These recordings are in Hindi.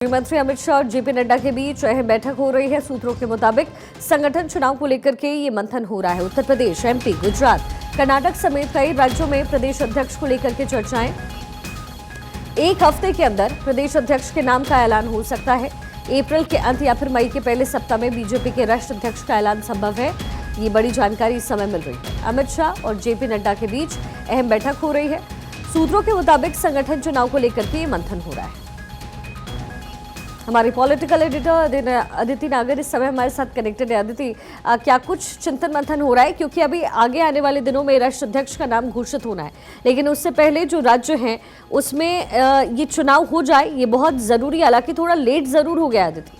गृहमंत्री अमित शाह और जेपी नड्डा के बीच अहम बैठक हो रही है। सूत्रों के मुताबिक संगठन चुनाव को लेकर के ये मंथन हो रहा है। उत्तर प्रदेश, एमपी, गुजरात, कर्नाटक समेत कई राज्यों में प्रदेश अध्यक्ष को लेकर के चर्चाएं। एक हफ्ते के अंदर प्रदेश अध्यक्ष के नाम का ऐलान हो सकता है। अप्रैल के अंत या फिर मई के पहले सप्ताह में बीजेपी के राष्ट्रीय अध्यक्ष का ऐलान संभव है। ये बड़ी जानकारी इस समय मिल रही है। अमित शाह और जेपी नड्डा के बीच अहम बैठक हो रही है। सूत्रों के मुताबिक संगठन चुनाव को लेकर के ये मंथन हो रहा है। हमारी पॉलिटिकल एडिटर अदिति नागर इस समय हमारे साथ कनेक्टेड है। अदिति, क्या कुछ चिंतन मंथन हो रहा है, क्योंकि अभी आगे आने वाले दिनों में राष्ट्रीय अध्यक्ष का नाम घोषित होना है, लेकिन उससे पहले जो राज्य हैं उसमें ये चुनाव हो जाए, ये बहुत जरूरी, हालांकि थोड़ा लेट जरूर हो गया। अदिति,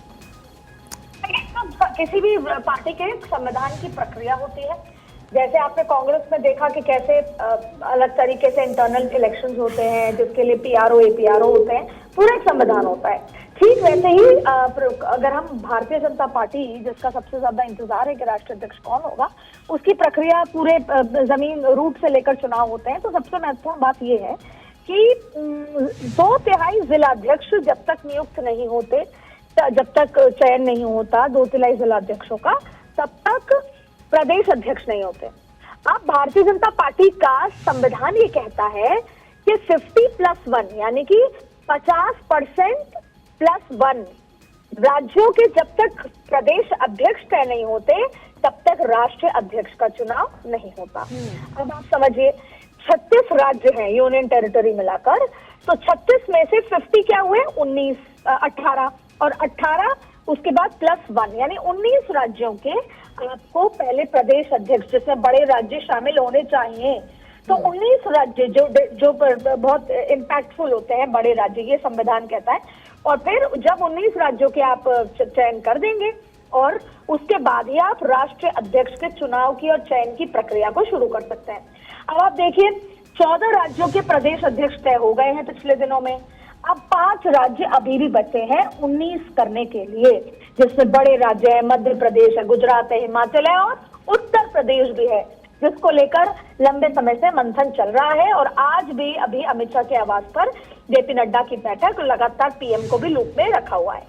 किसी भी पार्टी के संविधान की प्रक्रिया होती है। जैसे आपने कांग्रेस में देखा कि कैसे अलग तरीके से इंटरनल इलेक्शंस होते हैं, जिसके लिए पीआरओ एपीआरओ होते हैं, पूरा एक संविधान होता है। ठीक वैसे ही अगर हम भारतीय जनता पार्टी, जिसका सबसे ज्यादा इंतजार है कि राष्ट्रीय अध्यक्ष कौन होगा, उसकी प्रक्रिया पूरे जमीन रूट से लेकर चुनाव होते हैं, तो सबसे महत्वपूर्ण बात यह है कि 2/3 जिलाध्यक्ष जब तक नियुक्त नहीं होते, जब तक चयन नहीं होता 2/3 जिलाध्यक्षों का, तब तक प्रदेश अध्यक्ष नहीं होते। अब भारतीय जनता पार्टी का संविधान ये कहता है कि 50+1 यानी कि 50% +1 राज्यों के जब तक प्रदेश अध्यक्ष तय नहीं होते, तब तक राष्ट्रीय अध्यक्ष का चुनाव नहीं होता। अब आप समझिए, 36 राज्य हैं यूनियन टेरिटरी मिलाकर, तो 36 में से 50 क्या हुए, 18 और 18 उसके बाद +1 यानी 19 राज्यों के आपको पहले प्रदेश अध्यक्ष, जिसमें बड़े राज्य शामिल होने चाहिए, तो 19 राज्य जो बहुत इम्पैक्टफुल होते हैं, बड़े राज्य, ये संविधान कहता है। और फिर जब 19 राज्यों के आप चयन कर देंगे, और उसके बाद ही आप राष्ट्रीय अध्यक्ष के चुनाव की और चयन की प्रक्रिया को शुरू कर सकते हैं। अब आप देखिए, 14 राज्यों के प्रदेश अध्यक्ष तय हो गए हैं पिछले दिनों में। अब 5 राज्य अभी भी बचे हैं 19 करने के लिए, जिसमें बड़े राज्य है, मध्य प्रदेश है, गुजरात है, हिमाचल है और उत्तर प्रदेश भी है, जिसको लेकर लंबे समय से मंथन चल रहा है। और आज भी अभी अमित शाह के आवास पर जेपी नड्डा की बैठक, लगातार पीएम को भी लूप में रखा हुआ है।